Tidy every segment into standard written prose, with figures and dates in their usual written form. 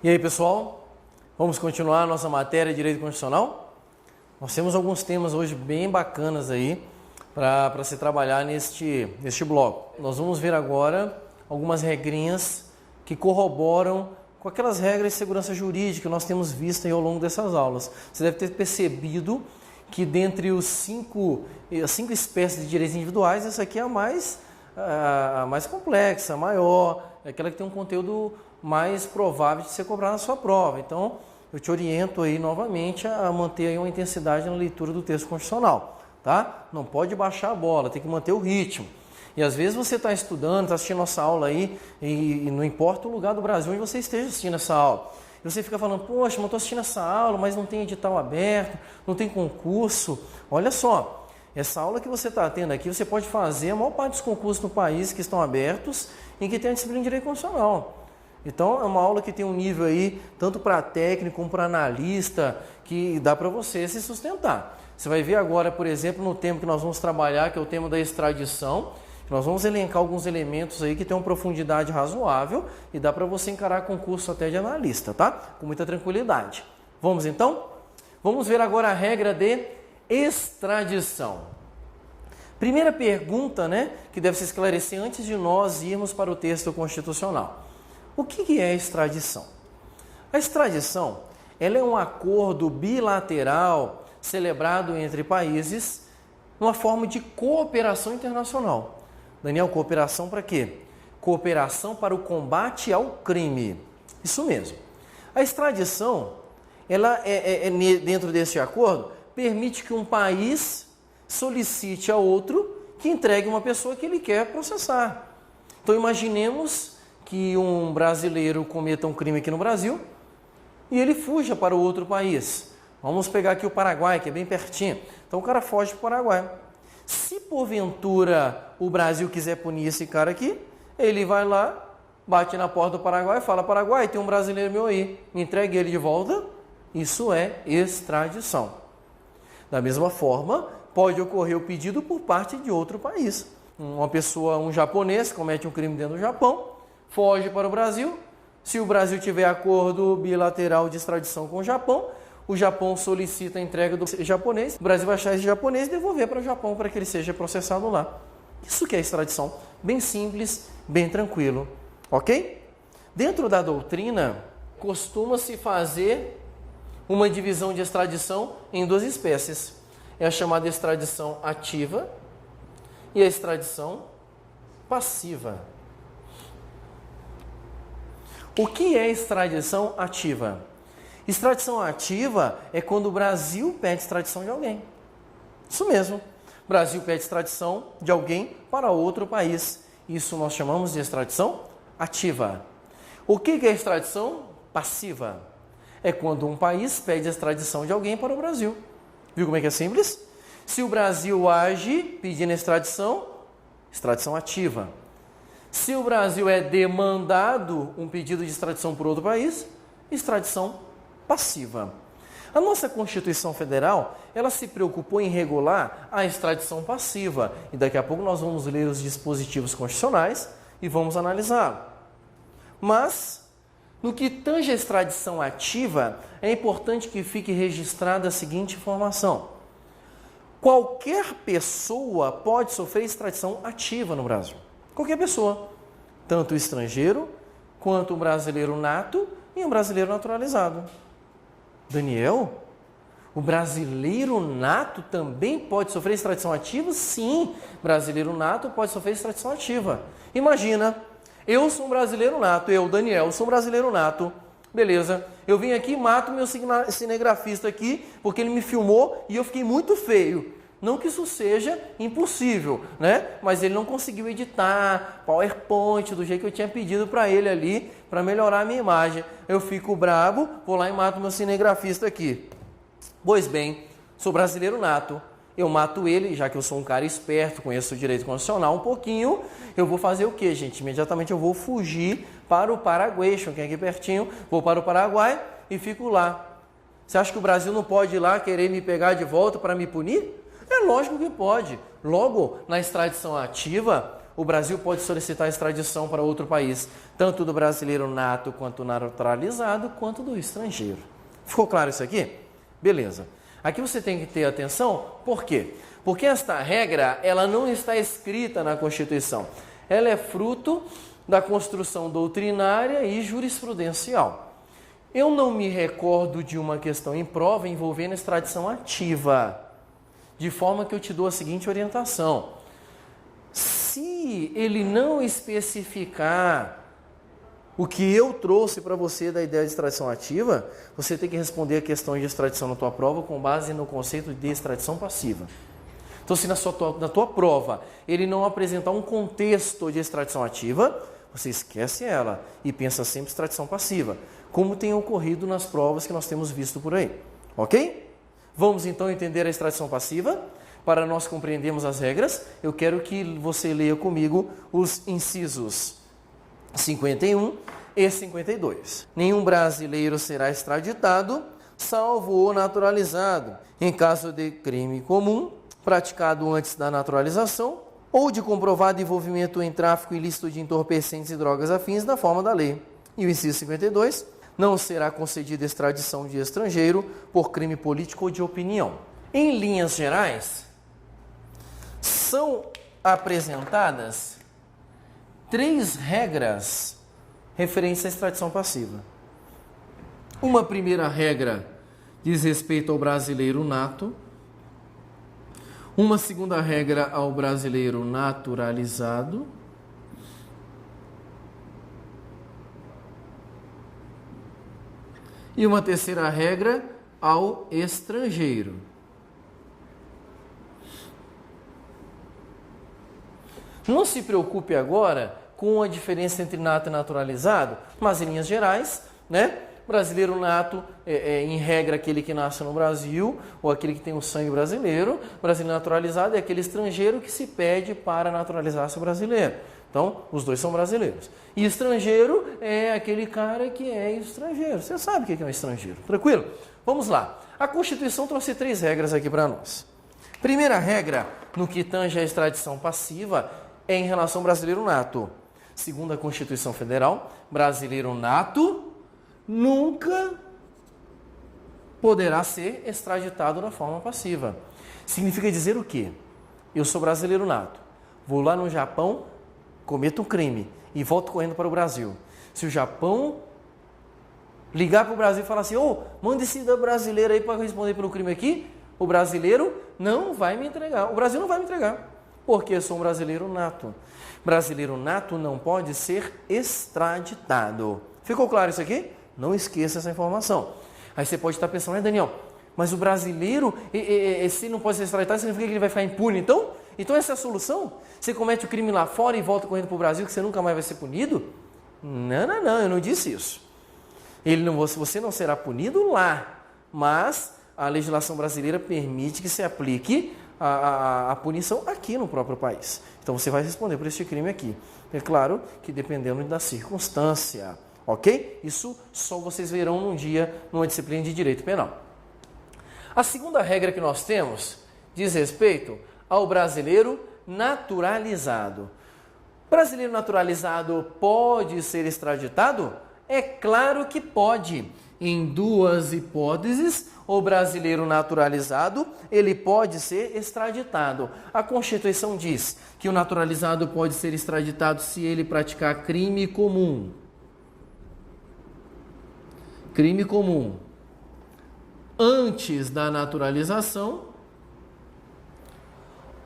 E aí, pessoal, vamos continuar a nossa matéria de Direito Constitucional? Nós temos alguns temas hoje bem bacanas aí para se trabalhar neste bloco. Nós vamos ver agora algumas regrinhas que corroboram com aquelas regras de segurança jurídica que nós temos visto aí ao longo dessas aulas. Você deve ter percebido que dentre as cinco espécies de direitos individuais, essa aqui é a mais complexa, a maior, é aquela que tem um conteúdo mais provável de ser cobrado na sua prova. Então, eu te oriento aí novamente a manter aí uma intensidade na leitura do texto constitucional, tá? Não pode baixar a bola, tem que manter o ritmo. E às vezes você está estudando, está assistindo nossa aula aí, e não importa o lugar do Brasil onde você esteja assistindo essa aula. E você fica falando, poxa, mas estou assistindo essa aula, mas não tem edital aberto, não tem concurso. Olha só, essa aula que você está tendo aqui, você pode fazer a maior parte dos concursos no país que estão abertos em que tem a disciplina de Direito Constitucional. Então, é uma aula que tem um nível aí, tanto para técnico como para analista, que dá para você se sustentar. Você vai ver agora, por exemplo, no tema que nós vamos trabalhar, que é o tema da extradição, nós vamos elencar alguns elementos aí que tem uma profundidade razoável e dá para você encarar concurso até de analista, tá? Com muita tranquilidade. Vamos então? Vamos ver agora a regra de extradição. Primeira pergunta, que deve se esclarecer antes de nós irmos para o texto constitucional. O que é extradição? A extradição, ela é um acordo bilateral celebrado entre países numa forma de cooperação internacional. Daniel, cooperação para quê? Cooperação para o combate ao crime. Isso mesmo. A extradição, ela dentro desse acordo, permite que um país solicite a outro que entregue uma pessoa que ele quer processar. Então, imaginemos que um brasileiro cometa um crime aqui no Brasil e ele fuja para o outro país. Vamos pegar aqui o Paraguai, que é bem pertinho. Então, o cara foge para o Paraguai. Se porventura o Brasil quiser punir esse cara aqui, ele vai lá, bate na porta do Paraguai e fala, Paraguai, tem um brasileiro meu aí, me entregue ele de volta. Isso é extradição. Da mesma forma, pode ocorrer o pedido por parte de outro país. Uma pessoa, um japonês, comete um crime dentro do Japão, foge para o Brasil. Se o Brasil tiver acordo bilateral de extradição com o Japão solicita a entrega do japonês, o Brasil vai achar esse japonês e devolver para o Japão para que ele seja processado lá. Isso que é extradição. Bem simples, bem tranquilo. Ok? Dentro da doutrina, costuma-se fazer uma divisão de extradição em duas espécies. É a chamada extradição ativa e a extradição passiva. O que é extradição ativa? Extradição ativa é quando o Brasil pede extradição de alguém. Isso mesmo. O Brasil pede extradição de alguém para outro país. Isso nós chamamos de extradição ativa. O que é extradição passiva? É quando um país pede extradição de alguém para o Brasil. Viu como é que é simples? Se o Brasil age pedindo extradição ativa. Se o Brasil é demandado um pedido de extradição por outro país, extradição passiva. A nossa Constituição Federal, ela se preocupou em regular a extradição passiva. E daqui a pouco nós vamos ler os dispositivos constitucionais e vamos analisá-lo. Mas, no que tange a extradição ativa, é importante que fique registrada a seguinte informação. Qualquer pessoa pode sofrer extradição ativa no Brasil. Qualquer pessoa. Tanto o estrangeiro, quanto o brasileiro nato e um brasileiro naturalizado. Daniel, o brasileiro nato também pode sofrer extradição ativa? Sim, brasileiro nato pode sofrer extradição ativa. Imagina, eu sou um brasileiro nato, eu, Daniel, sou um brasileiro nato. Beleza, eu vim aqui e mato meu cinegrafista aqui, porque ele me filmou e eu fiquei muito feio. Não que isso seja impossível, mas ele não conseguiu editar PowerPoint do jeito que eu tinha pedido para ele ali, para melhorar a minha imagem. Eu fico bravo, vou lá e mato meu cinegrafista aqui. Pois bem, sou brasileiro nato. Eu mato ele, já que eu sou um cara esperto, conheço o direito constitucional um pouquinho, eu vou fazer o quê, gente? Imediatamente eu vou fugir para o Paraguai, que é aqui pertinho, vou para o Paraguai e fico lá. Você acha que o Brasil não pode ir lá querer me pegar de volta para me punir? É lógico que pode. Logo, na extradição ativa, o Brasil pode solicitar extradição para outro país, tanto do brasileiro nato quanto naturalizado, quanto do estrangeiro. Ficou claro isso aqui? Beleza. Aqui você tem que ter atenção, por quê? Porque esta regra, ela não está escrita na Constituição. Ela é fruto da construção doutrinária e jurisprudencial. Eu não me recordo de uma questão em prova envolvendo extradição ativa, de forma que eu te dou a seguinte orientação. Se ele não especificar o que eu trouxe para você da ideia de extradição ativa, você tem que responder a questão de extradição na tua prova com base no conceito de extradição passiva. Então, se na tua prova ele não apresentar um contexto de extradição ativa, você esquece ela e pensa sempre em extradição passiva, como tem ocorrido nas provas que nós temos visto por aí. Ok? Vamos então entender a extradição passiva. Para nós compreendermos as regras, eu quero que você leia comigo os incisos 51 e 52. Nenhum brasileiro será extraditado, salvo o naturalizado, em caso de crime comum, praticado antes da naturalização, ou de comprovado envolvimento em tráfico ilícito de entorpecentes e drogas afins da forma da lei. E o inciso 52, não será concedida extradição de estrangeiro por crime político ou de opinião. Em linhas gerais, são apresentadas 3 regras referentes à extradição passiva. Uma primeira regra diz respeito ao brasileiro nato. Uma segunda regra ao brasileiro naturalizado. E uma terceira regra ao estrangeiro. Não se preocupe agora com a diferença entre nato e naturalizado, mas em linhas gerais, né? Brasileiro nato em regra, aquele que nasce no Brasil, ou aquele que tem o sangue brasileiro. Brasileiro naturalizado é aquele estrangeiro que se pede para naturalizar-se brasileiro. Então, os dois são brasileiros. E estrangeiro é aquele cara que é estrangeiro. Você sabe o que é um estrangeiro, tranquilo? Vamos lá. A Constituição trouxe 3 regras aqui para nós. Primeira regra, no que tange a extradição passiva, é em relação ao brasileiro nato. Segundo a Constituição Federal, brasileiro nato nunca poderá ser extraditado da forma passiva. Significa dizer o quê? Eu sou brasileiro nato, vou lá no Japão, cometo um crime e volto correndo para o Brasil. Se o Japão ligar para o Brasil e falar assim, manda esse brasileiro aí para responder pelo crime aqui, o brasileiro não vai me entregar. O Brasil não vai me entregar, porque eu sou um brasileiro nato. Brasileiro nato não pode ser extraditado. Ficou claro isso aqui? Não esqueça essa informação. Aí você pode estar pensando, Daniel, mas o brasileiro, se não pode ser extraditado, significa que ele vai ficar impune. Então essa é a solução? Você comete o crime lá fora e volta correndo para o Brasil, que você nunca mais vai ser punido? Não, eu não disse isso. Você não será punido lá, mas a legislação brasileira permite que se aplique a punição aqui no próprio país. Então você vai responder por este crime aqui. É claro que dependendo da circunstância. Ok? Isso só vocês verão num dia, numa disciplina de Direito Penal. A segunda regra que nós temos diz respeito ao brasileiro naturalizado. Brasileiro naturalizado pode ser extraditado? É claro que pode. Em 2 hipóteses, o brasileiro naturalizado, ele pode ser extraditado. A Constituição diz que o naturalizado pode ser extraditado se ele praticar crime comum. Crime comum antes da naturalização,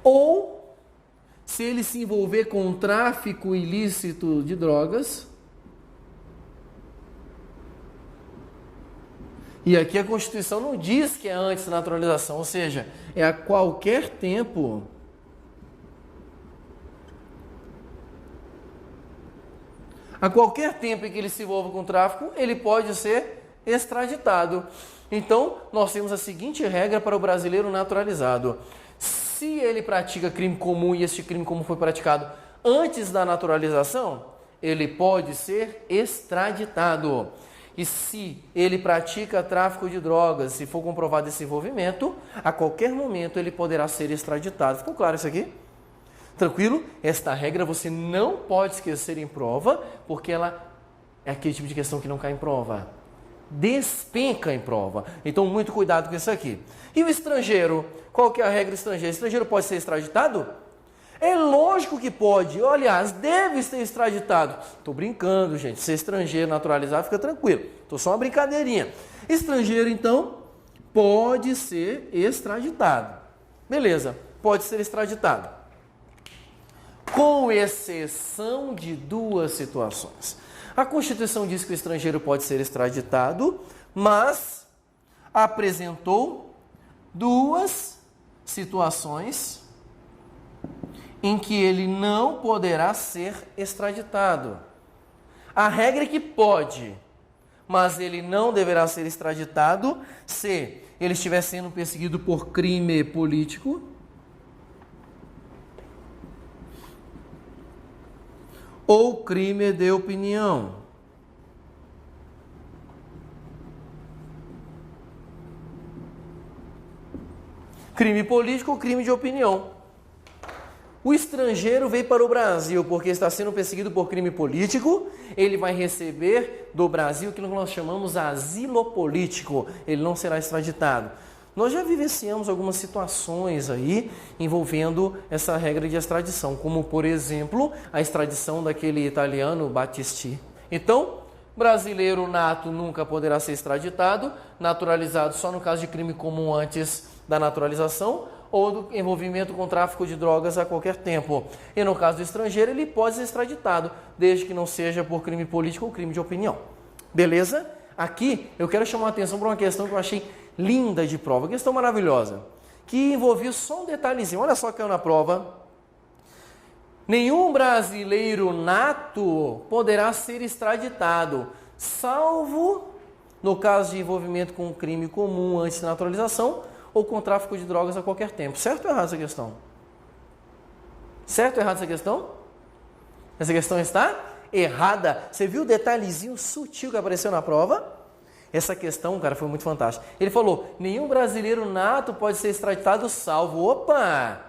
ou se ele se envolver com tráfico ilícito de drogas. E aqui a Constituição não diz que é antes da naturalização, ou seja, é a qualquer tempo. A qualquer tempo em que ele se envolva com tráfico, ele pode ser extraditado. Então, nós temos a seguinte regra para o brasileiro naturalizado. Se ele pratica crime comum e este crime comum foi praticado antes da naturalização, ele pode ser extraditado. E se ele pratica tráfico de drogas, se for comprovado esse envolvimento, a qualquer momento ele poderá ser extraditado. Ficou claro isso aqui? Tranquilo? Esta regra você não pode esquecer em prova, porque ela é aquele tipo de questão que não cai em prova. Despenca em prova. Então, muito cuidado com isso aqui. E o estrangeiro? Qual que é a regra estrangeira? O estrangeiro pode ser extraditado? É lógico que pode. Aliás, deve ser extraditado. Estou brincando, gente. Ser estrangeiro naturalizado, fica tranquilo. Estou só uma brincadeirinha. Estrangeiro, então, pode ser extraditado. Beleza, pode ser extraditado. Com exceção de duas situações. A Constituição diz que o estrangeiro pode ser extraditado, mas apresentou duas situações em que ele não poderá ser extraditado. A regra é que pode, mas ele não deverá ser extraditado se ele estiver sendo perseguido por crime político ou crime de opinião. Crime político ou crime de opinião. O estrangeiro veio para o Brasil porque está sendo perseguido por crime político, ele vai receber do Brasil aquilo que nós chamamos asilo político, ele não será extraditado. Nós já vivenciamos algumas situações aí envolvendo essa regra de extradição, como por exemplo a extradição daquele italiano Battisti. Então, brasileiro nato nunca poderá ser extraditado, naturalizado só no caso de crime comum antes da naturalização, ou do envolvimento com tráfico de drogas a qualquer tempo. E no caso do estrangeiro, ele pode ser extraditado, desde que não seja por crime político ou crime de opinião. Beleza? Aqui eu quero chamar a atenção para uma questão que eu achei linda de prova, questão maravilhosa, que envolvia só um detalhezinho. Olha só que caiu na prova. Nenhum brasileiro nato poderá ser extraditado, salvo no caso de envolvimento com um crime comum antes da naturalização, ou com tráfico de drogas a qualquer tempo. Certo ou errado essa questão? Certo ou errado essa questão? Essa questão está errada. Você viu o detalhezinho sutil que apareceu na prova? Essa questão, cara, foi muito fantástica. Ele falou, nenhum brasileiro nato pode ser extraditado salvo... Opa!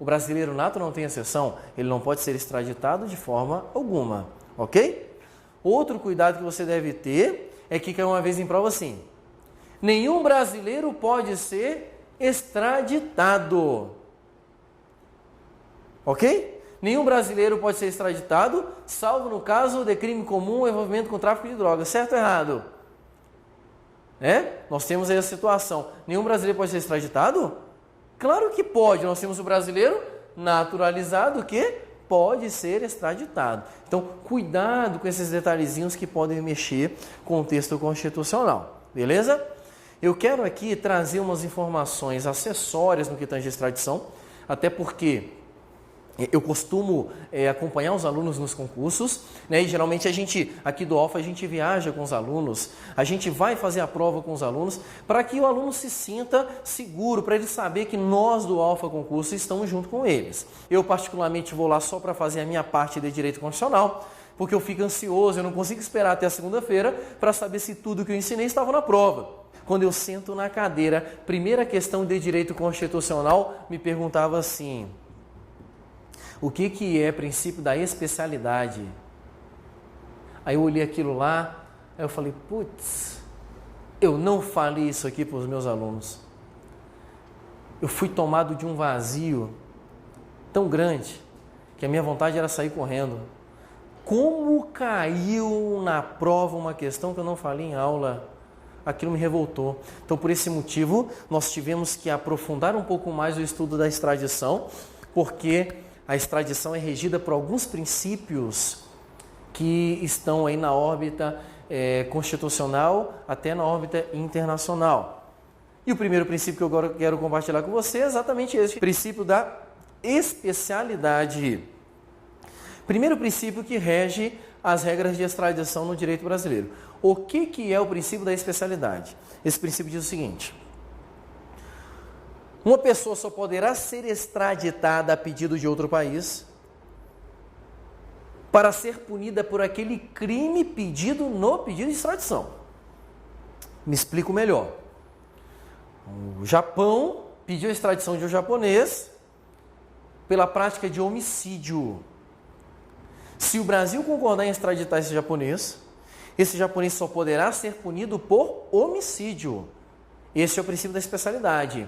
O brasileiro nato não tem exceção. Ele não pode ser extraditado de forma alguma. Ok? Outro cuidado que você deve ter é que caiu uma vez em prova assim. Nenhum brasileiro pode ser extraditado. Ok? Nenhum brasileiro pode ser extraditado, salvo no caso de crime comum ou envolvimento com tráfico de drogas. Certo ou errado? Nós temos aí a situação. Nenhum brasileiro pode ser extraditado? Claro que pode. Nós temos o brasileiro naturalizado que pode ser extraditado. Então, cuidado com esses detalhezinhos que podem mexer com o texto constitucional. Beleza? Eu quero aqui trazer umas informações acessórias no que tange a extradição, até porque eu costumo acompanhar os alunos nos concursos, né? E geralmente a gente, aqui do Alfa, a gente viaja com os alunos, a gente vai fazer a prova com os alunos, para que o aluno se sinta seguro, para ele saber que nós do Alfa Concurso estamos junto com eles. Eu particularmente vou lá só para fazer a minha parte de Direito Constitucional, porque eu fico ansioso, eu não consigo esperar até a segunda-feira para saber se tudo que eu ensinei estava na prova. Quando eu sento na cadeira, primeira questão de Direito Constitucional, me perguntava assim... O que é princípio da especialidade? Aí eu olhei aquilo lá, aí eu falei, putz, eu não falei isso aqui para os meus alunos. Eu fui tomado de um vazio tão grande que a minha vontade era sair correndo. Como caiu na prova uma questão que eu não falei em aula? Aquilo me revoltou. Então, por esse motivo, nós tivemos que aprofundar um pouco mais o estudo da extradição, porque a extradição é regida por alguns princípios que estão aí na órbita constitucional até na órbita internacional. E o primeiro princípio que eu agora quero compartilhar com você é exatamente esse, princípio da especialidade. Primeiro princípio que rege as regras de extradição no direito brasileiro. O que é o princípio da especialidade? Esse princípio diz o seguinte... Uma pessoa só poderá ser extraditada a pedido de outro país para ser punida por aquele crime pedido no pedido de extradição. Me explico melhor. O Japão pediu a extradição de um japonês pela prática de homicídio. Se o Brasil concordar em extraditar esse japonês só poderá ser punido por homicídio. Esse é o princípio da especialidade.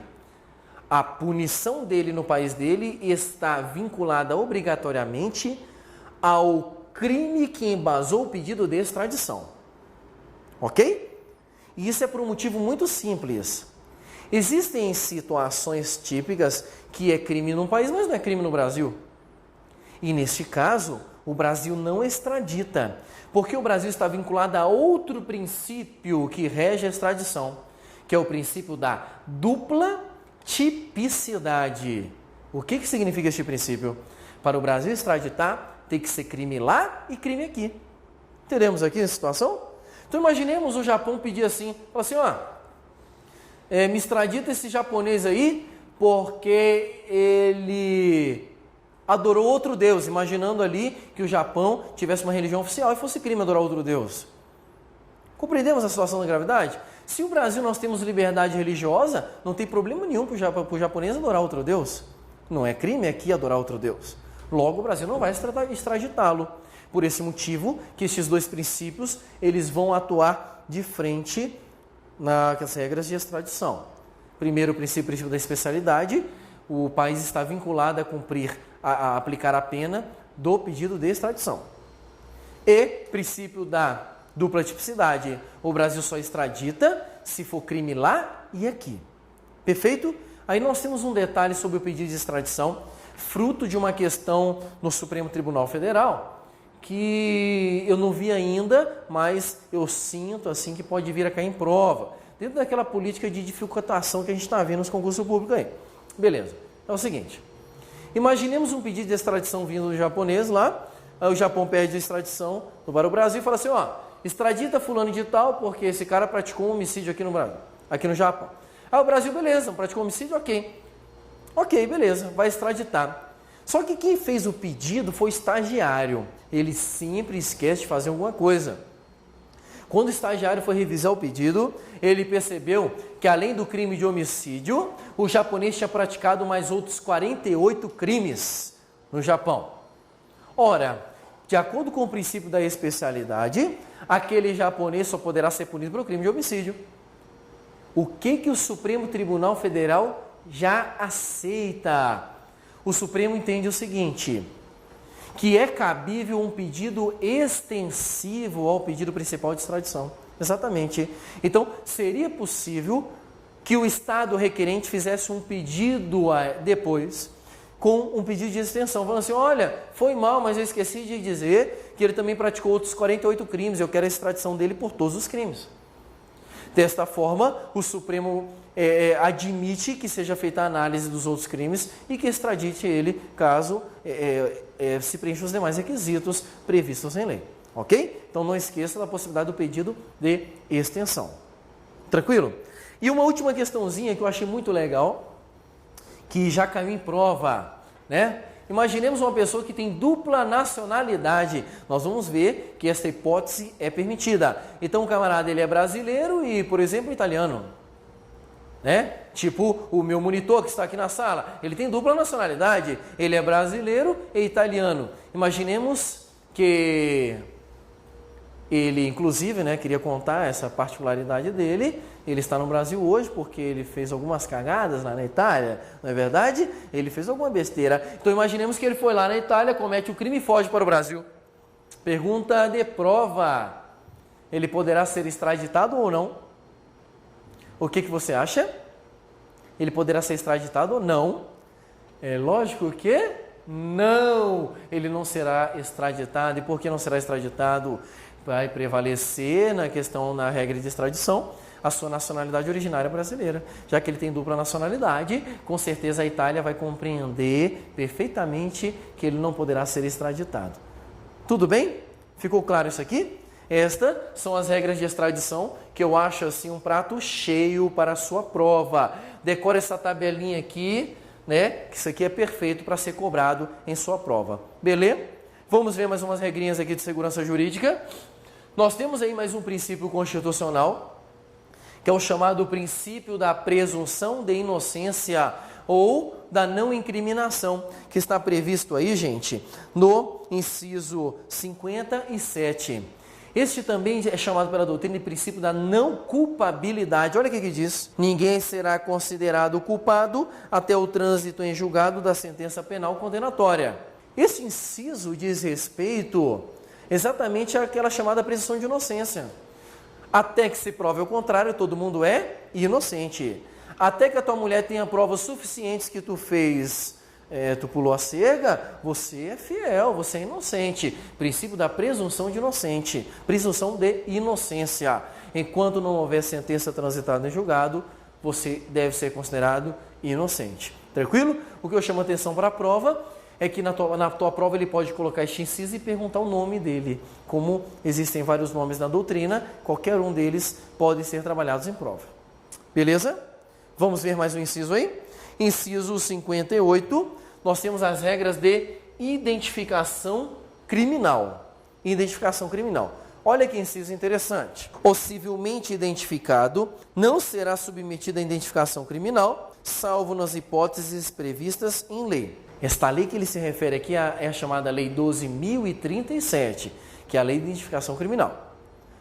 A punição dele no país dele está vinculada obrigatoriamente ao crime que embasou o pedido de extradição. Ok? E isso é por um motivo muito simples. Existem situações típicas que é crime num país, mas não é crime no Brasil. E neste caso, o Brasil não extradita, porque o Brasil está vinculado a outro princípio que rege a extradição, que é o princípio da dupla tipicidade. O que significa este princípio? Para o Brasil extraditar, tem que ser crime lá e crime aqui. Teremos aqui a situação? Então imaginemos o Japão pedir assim, fala assim, me extradita esse japonês aí, porque ele adorou outro Deus, imaginando ali que o Japão tivesse uma religião oficial e fosse crime adorar outro Deus. Compreendemos a situação da gravidade? Se o Brasil nós temos liberdade religiosa, não tem problema nenhum para o japonês adorar outro Deus. Não é crime aqui adorar outro Deus. Logo, o Brasil não vai extraditá-lo. Por esse motivo que estes dois princípios eles vão atuar de frente nas regras de extradição. Primeiro, o princípio da especialidade. O país está vinculado a cumprir, a aplicar a pena do pedido de extradição. E princípio da dupla tipicidade. O Brasil só extradita se for crime lá e aqui. Perfeito? Aí nós temos um detalhe sobre o pedido de extradição, fruto de uma questão no Supremo Tribunal Federal, que eu não vi ainda, mas eu sinto assim que pode vir a cair em prova, dentro daquela política de dificultação que a gente está vendo nos concursos públicos aí. Beleza, é o seguinte, imaginemos um pedido de extradição vindo do japonês lá, aí o Japão pede a extradição para o Brasil e fala assim, extradita fulano de tal, porque esse cara praticou um homicídio aqui no Brasil, aqui no Japão. Aí o Brasil, beleza, praticou homicídio, ok. Ok, beleza, vai extraditar. Só que quem fez o pedido foi o estagiário. Ele sempre esquece de fazer alguma coisa. Quando o estagiário foi revisar o pedido, ele percebeu que além do crime de homicídio, o japonês tinha praticado mais outros 48 crimes no Japão. Ora, de acordo com o princípio da especialidade, aquele japonês só poderá ser punido pelo crime de homicídio. O que o Supremo Tribunal Federal já aceita? O Supremo entende o seguinte, que é cabível um pedido extensivo ao pedido principal de extradição. Exatamente. Então, seria possível que o Estado requerente fizesse um pedido depois, com um pedido de extensão, falando assim, olha, foi mal, mas eu esqueci de dizer que ele também praticou outros 48 crimes, eu quero a extradição dele por todos os crimes. Desta forma, o Supremo admite que seja feita a análise dos outros crimes e que extradite ele caso se preencha os demais requisitos previstos em lei. Ok? Então não esqueça da possibilidade do pedido de extensão. Tranquilo? E uma última questãozinha que eu achei muito legal, que já caiu em prova, né? Imaginemos uma pessoa que tem dupla nacionalidade. Nós vamos ver que essa hipótese é permitida. Então o camarada ele é brasileiro e, por exemplo, italiano. Né? Tipo o meu monitor que está aqui na sala. Ele tem dupla nacionalidade. Ele é brasileiro e italiano. Imaginemos que ele, inclusive, né, queria contar essa particularidade dele. Ele está no Brasil hoje porque ele fez algumas cagadas lá na Itália, não é verdade? Ele fez alguma besteira. Então imaginemos que ele foi lá na Itália, comete o crime e foge para o Brasil. Pergunta de prova. Ele poderá ser extraditado ou não? O que você acha? Ele poderá ser extraditado ou não? É lógico que não. Ele não será extraditado. E por que não será extraditado? Vai prevalecer na questão, na regra de extradição, a sua nacionalidade originária brasileira. Já que ele tem dupla nacionalidade, com certeza a Itália vai compreender perfeitamente que ele não poderá ser extraditado. Tudo bem? Ficou claro isso aqui? Estas são as regras de extradição que eu acho assim um prato cheio para a sua prova. Decore essa tabelinha aqui, né? Que isso aqui é perfeito para ser cobrado em sua prova. Beleza? Vamos ver mais umas regrinhas aqui de segurança jurídica. Nós temos aí mais um princípio constitucional, que é o chamado princípio da presunção de inocência ou da não incriminação, que está previsto aí, gente, no inciso 57. Este também é chamado pela doutrina de princípio da não culpabilidade. Olha o que diz: ninguém será considerado culpado até o trânsito em julgado da sentença penal condenatória. Este inciso diz respeito exatamente àquela chamada presunção de inocência. Até que se prove o contrário, todo mundo é inocente. Até que a tua mulher tenha provas suficientes que tu fez, tu pulou a cerca, você é fiel, você é inocente. Princípio da presunção de inocente, presunção de inocência. Enquanto não houver sentença transitada em julgado, você deve ser considerado inocente. Tranquilo? O que eu chamo a atenção para a prova é que na tua prova ele pode colocar este inciso e perguntar o nome dele. Como existem vários nomes na doutrina, qualquer um deles pode ser trabalhados em prova. Beleza? Vamos ver mais um inciso aí? Inciso 58, nós temos as regras de identificação criminal. Identificação criminal. Olha que inciso interessante. O civilmente identificado não será submetido à identificação criminal, salvo nas hipóteses previstas em lei. Esta lei que ele se refere aqui é a chamada Lei 12.037, que é a Lei de Identificação Criminal.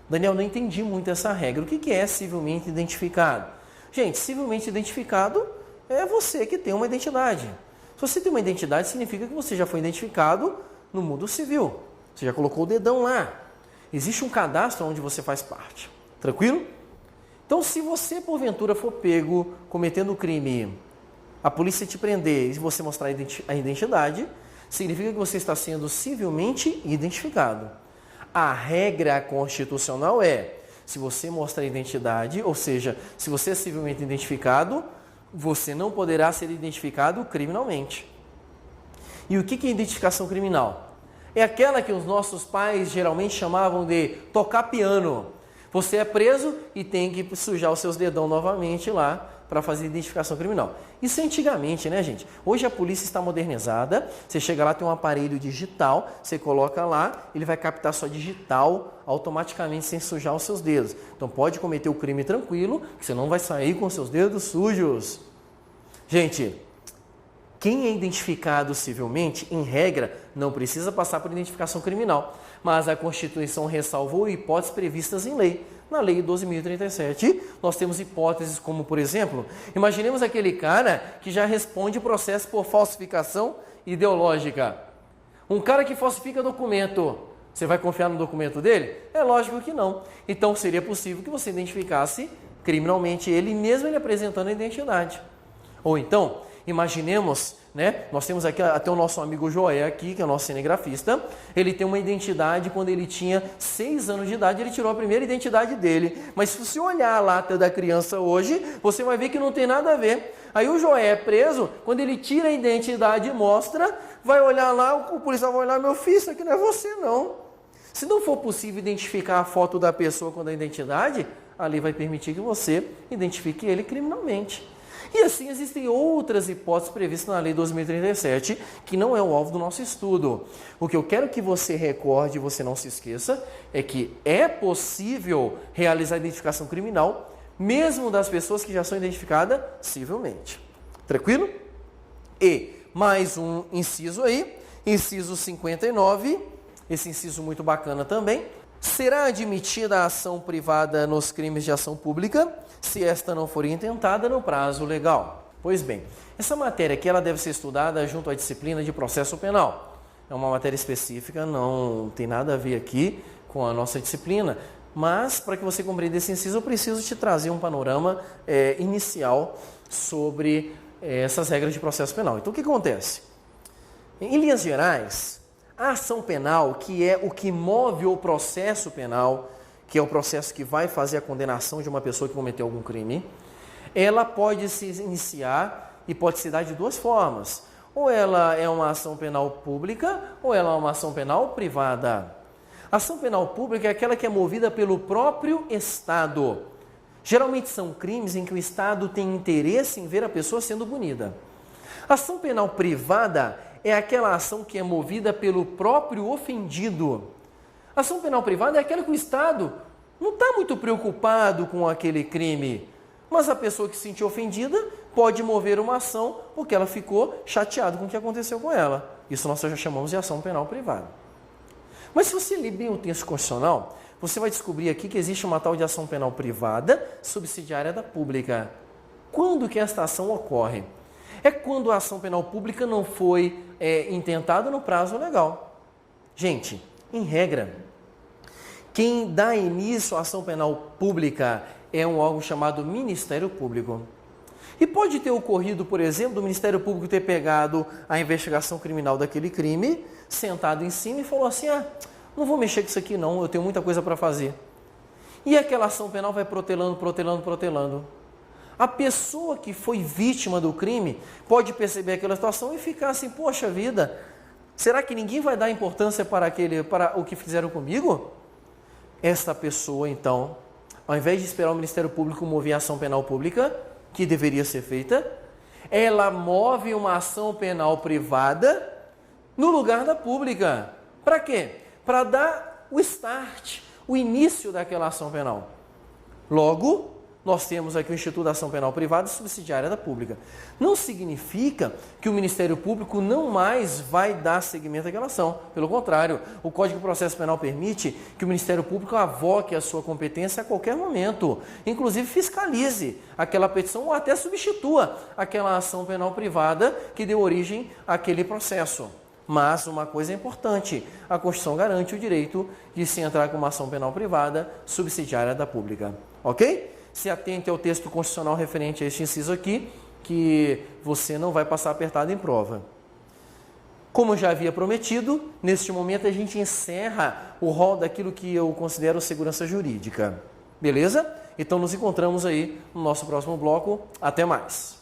Daniel, não entendi muito essa regra. O que é civilmente identificado? Gente, civilmente identificado é você que tem uma identidade. Se você tem uma identidade, significa que você já foi identificado no mundo civil. Você já colocou o dedão lá. Existe um cadastro onde você faz parte. Tranquilo? Então, se você, porventura, for pego cometendo crime, a polícia te prender e você mostrar a identidade, significa que você está sendo civilmente identificado. A regra constitucional é, se você mostra a identidade, ou seja, se você é civilmente identificado, você não poderá ser identificado criminalmente. E o que é identificação criminal? É aquela que os nossos pais geralmente chamavam de tocar piano. Você é preso e tem que sujar os seus dedão novamente lá para fazer identificação criminal. Isso é antigamente, né, gente? Hoje a polícia está modernizada, você chega lá, tem um aparelho digital, você coloca lá, ele vai captar sua digital automaticamente sem sujar os seus dedos. Então pode cometer o crime tranquilo, que você não vai sair com seus dedos sujos. Gente, quem é identificado civilmente, em regra, não precisa passar por identificação criminal, mas a Constituição ressalvou hipóteses previstas em lei. Na Lei 12.037, nós temos hipóteses como, por exemplo, imaginemos aquele cara que já responde processo por falsificação ideológica. Um cara que falsifica documento, você vai confiar no documento dele? É lógico que não. Então, seria possível que você identificasse criminalmente ele, mesmo ele apresentando a identidade. Ou então, imaginemos, né? Nós temos aqui até o nosso amigo Joé aqui, que é o nosso cinegrafista. Ele tem uma identidade quando ele tinha 6 anos de idade, ele tirou a primeira identidade dele. Mas se você olhar a lata da criança hoje, você vai ver que não tem nada a ver. Aí o Joé é preso, quando ele tira a identidade e mostra, vai olhar lá, o policial vai olhar, meu filho, isso aqui não é você não. Se não for possível identificar a foto da pessoa com a identidade, a lei vai permitir que você identifique ele criminalmente. E assim existem outras hipóteses previstas na Lei 12.037, que não é o alvo do nosso estudo. O que eu quero que você recorde e você não se esqueça é que é possível realizar a identificação criminal, mesmo das pessoas que já são identificadas civilmente. Tranquilo? E mais um inciso aí, inciso 59, esse inciso muito bacana também. Será admitida a ação privada nos crimes de ação pública, se esta não for intentada no prazo legal. Pois bem, essa matéria aqui ela deve ser estudada junto à disciplina de processo penal. É uma matéria específica, não tem nada a ver aqui com a nossa disciplina, mas para que você compreenda esse inciso, eu preciso te trazer um panorama inicial sobre essas regras de processo penal. Então, o que acontece? Em linhas gerais, a ação penal, que é o que move o processo penal, que é o processo que vai fazer a condenação de uma pessoa que cometeu algum crime, ela pode se iniciar e pode se dar de duas formas. Ou ela é uma ação penal pública, ou ela é uma ação penal privada. A ação penal pública é aquela que é movida pelo próprio Estado. Geralmente são crimes em que o Estado tem interesse em ver a pessoa sendo punida. A ação penal privada é aquela ação que é movida pelo próprio ofendido. A ação penal privada é aquela que o Estado não está muito preocupado com aquele crime. Mas a pessoa que se sentiu ofendida pode mover uma ação porque ela ficou chateada com o que aconteceu com ela. Isso nós já chamamos de ação penal privada. Mas se você ler bem o texto constitucional, você vai descobrir aqui que existe uma tal de ação penal privada subsidiária da pública. Quando que esta ação ocorre? É quando a ação penal pública não foi intentada no prazo legal. Gente, em regra, quem dá início à ação penal pública é um órgão chamado Ministério Público. E pode ter ocorrido, por exemplo, do Ministério Público ter pegado a investigação criminal daquele crime, sentado em cima e falou assim, não vou mexer com isso aqui não, eu tenho muita coisa para fazer. E aquela ação penal vai protelando. A pessoa que foi vítima do crime pode perceber aquela situação e ficar assim, poxa vida, será que ninguém vai dar importância para o que fizeram comigo? Esta pessoa, então, ao invés de esperar o Ministério Público mover a ação penal pública, que deveria ser feita, ela move uma ação penal privada no lugar da pública. Para quê? Para dar o start, o início daquela ação penal. Logo, nós temos aqui o Instituto da Ação Penal Privada subsidiária da pública. Não significa que o Ministério Público não mais vai dar seguimento àquela ação. Pelo contrário, o Código de Processo Penal permite que o Ministério Público avoque a sua competência a qualquer momento. Inclusive fiscalize aquela petição ou até substitua aquela ação penal privada que deu origem àquele processo. Mas uma coisa é importante, a Constituição garante o direito de se entrar com uma ação penal privada subsidiária da pública. Ok? Se atente ao texto constitucional referente a este inciso aqui, que você não vai passar apertado em prova. Como eu já havia prometido, neste momento a gente encerra o rol daquilo que eu considero segurança jurídica. Beleza? Então nos encontramos aí no nosso próximo bloco. Até mais!